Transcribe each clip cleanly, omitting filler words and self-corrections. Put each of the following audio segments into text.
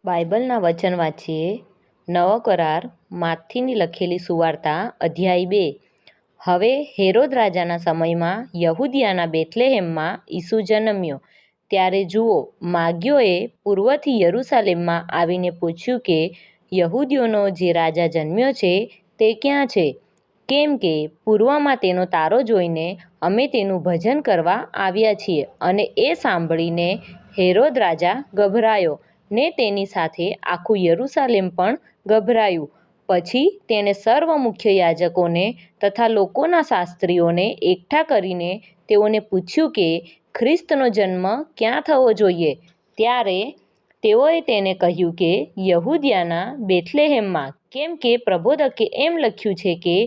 બાઇબલના વચન વાંચીએ. નવો કરાર માથીની લખેલી સુવાર્તા અધ્યાય 2. હવે હેરોદ રાજાના સમયમાં યહૂદિયાના બેથલેહેમમાં ઈસુ જન્મ્યો. ત્યારે જુઓ, માગ્યોએ પૂર્વથી યરૂશાલેમમાં આવીને પૂછ્યું કે યહૂદીઓનો જે રાજા જન્મ્યો છે તે ક્યાં છે? કેમ કે પૂર્વમાં તેનો તારો જોઈને અમે તેનું ભજન કરવા આવ્યા છીએ. અને એ સાંભળીને હેરોદ રાજા ગભરાયો ને તેની સાથે આખું યરૂશાલેમ પણ ગભરાયું. પછી તેણે સર્વ મુખ્ય યાજકોને તથા લોકોના શાસ્ત્રીઓને એકઠા કરીને તેઓને પૂછ્યું કે ખ્રિસ્તનો જન્મ ક્યાં થવો જોઈએ. ત્યારે તેઓએ તેને કહ્યું કે યહૂદિયાના બેથલેહેમમાં, કેમ કે પ્રબોધકે એમ લખ્યું છે કે,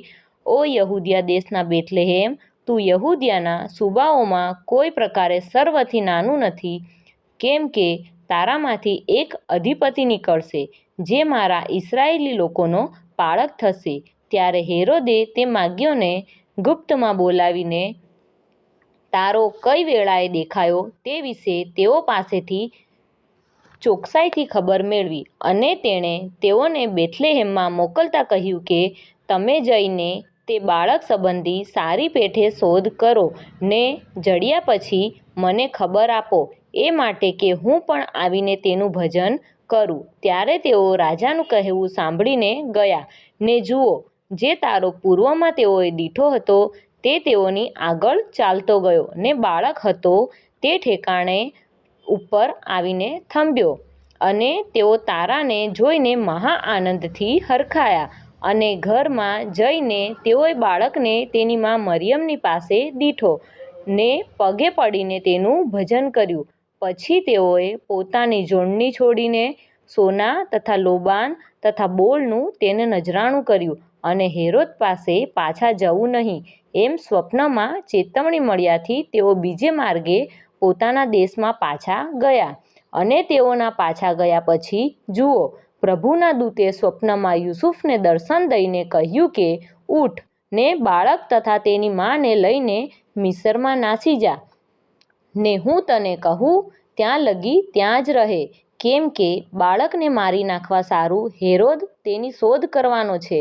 ઓ યહૂદિયા દેશના બેથલેહેમ, તું યહૂદિયાના સુબાઓમાં કોઈ પ્રકારે સર્વથી નાનું નથી, કેમ કે તારામાંથી એક અધિપતિ નીકળશે, જે મારા ઇસ્રાયેલી લોકોનો પાળક થશે. ત્યારે હેરોદે તે માગ્યોને ગુપ્તમાં બોલાવીને તારો કઈ વેળાએ દેખાયો તે વિશે તેઓ પાસેથી ચોકસાઈથી ખબર મેળવી. અને તેણે તેઓને બેથલેહેમમાં મોકલતા કહ્યું કે તમે જઈને તે બાળક સંબંધી સારી પેઠે શોધ કરો ને જડ્યા પછી મને ખબર આપો, એ માટે કે હું પણ આવીને તેનું ભજન કરું. ત્યારે તેઓ રાજાનું કહેવું સાંભળીને ગયા. ને જુઓ, જે તારો પૂર્વમાં તેઓએ દીઠો હતો તે તેઓની આગળ ચાલતો ગયો ને બાળક હતો તે ઠેકાણે ઉપર આવીને થંભ્યો. અને તેઓ તારાને જોઈને મહા આનંદથી હરખાયા. અને ઘરમાં જઈને તેઓએ બાળકને તેની મા મરિયમની પાસે દીઠો ને પગે પડીને તેનું ભજન કર્યું. પછી તેઓએ પોતાની જોડણી છોડીને સોના તથા લોબાન તથા બોલનું તેને નજરાણું કર્યું. અને હેરોદ પાસે પાછા જવું નહીં એમ સ્વપ્નમાં ચેતવણી મળ્યાથી તેઓ બીજે માર્ગે પોતાના દેશમાં પાછા ગયા. અને તેઓના પાછા ગયા પછી જુઓ, પ્રભુના દૂતે સ્વપ્નમાં યુસુફને દર્શન દઈને કહ્યું કે ઉઠ ને બાળક તથા તેની માને લઈને મિસ્રમાં નાસી જા, ને હું તને કહું ત્યાં લગી ત્યાં જ રહે, કેમ કે બાળકને મારી નાખવા સારું હેરોદ તેની શોધ કરવાનો છે.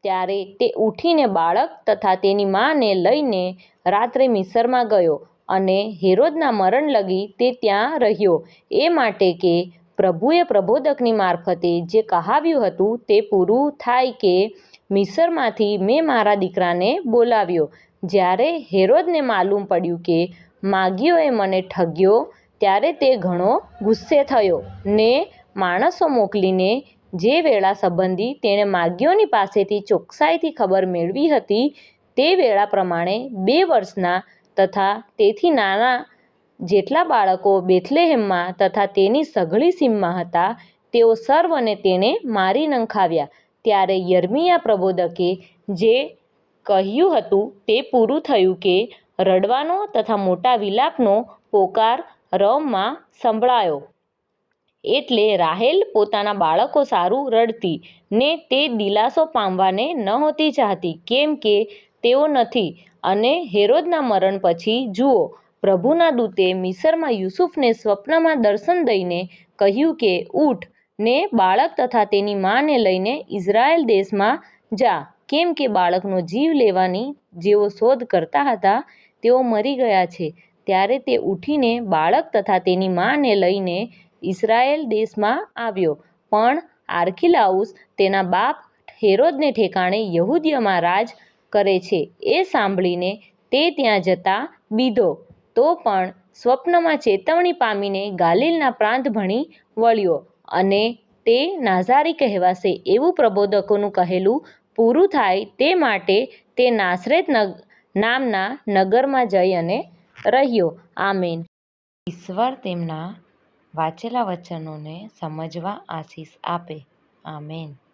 ત્યારે તે ઉઠીને બાળક તથા તેની માને લઈને રાત્રે મિસ્રમાં ગયો. અને હેરોદના મરણ લગી તે ત્યાં રહ્યો, એ માટે કે પ્રભુએ પ્રબોધકની મારફતે જે કહાવ્યું હતું તે પૂરું થાય કે મિસ્રમાંથી મેં મારા દીકરાને બોલાવ્યો. જ્યારે હેરોદને માલુમ પડ્યું કે માગીઓએ મને ઠગ્યો, ત્યારે તે ઘણો ગુસ્સે થયો ને માણસો મોકલીને જે વેળા સંબંધી તેણે માગીઓની પાસેથી ચોકસાઈથી ખબર મેળવી હતી તે વેળા પ્રમાણે 2 વર્ષના તથા તેથી નાના જેટલા બાળકો બેથલેહેમમાં તથા તેની સઘળી સીમમાં હતા તેઓ સર્વને તેણે મારી નંખાવ્યા. ત્યારે યર્મિયા પ્રબોધકે જે કહ્યું હતું તે પૂરું થયું કે રડવાનો તથા મોટા વિલાપનો પોકાર રવમાં સંભળાયો. એટલે રાહેલ પોતાના બાળકો સારું રડતી ને તે દિલાસો પામવાને નહોતી ચાહતી, કેમ કે તેઓ નથી. અને હેરોદના મરણ પછી જુઓ, પ્રભુના દૂતે મિસ્રમાં યુસુફને સ્વપ્નમાં દર્શન દઈને કહ્યું કે ઉઠ ને બાળક તથા તેની માને લઈને ઇઝરાયલ દેશમાં જા, કેમ કે બાળકનો જીવ લેવાની જેઓ શોધ કરતા હતા તેઓ મરી ગયા છે. ત્યારે તે ઉઠીને બાળક તથા તેની માને લઈને ઇસ્રાયેલ દેશમાં આવ્યો. પણ આર્ખિલાઉસ તેના બાપ હેરોદને ઠેકાણે યહૂદીયામાં રાજ કરે છે એ સાંભળીને તે ત્યાં જતા બીધો. તો પણ સ્વપ્નમાં ચેતવણી પામીને ગાલિલના પ્રાંત ભણી વળ્યો. અને તે નાઝારી કહેવાશે એવું પ્રબોધકોનું કહેલું પૂરું થાય તે માટે તે નાસરેત નામના નગરમાં જઈ અને રહ્યો. આમેન. ઈશ્વર તેમના વાંચેલા વચનોને સમજવા આશીષ આપે. આમેન.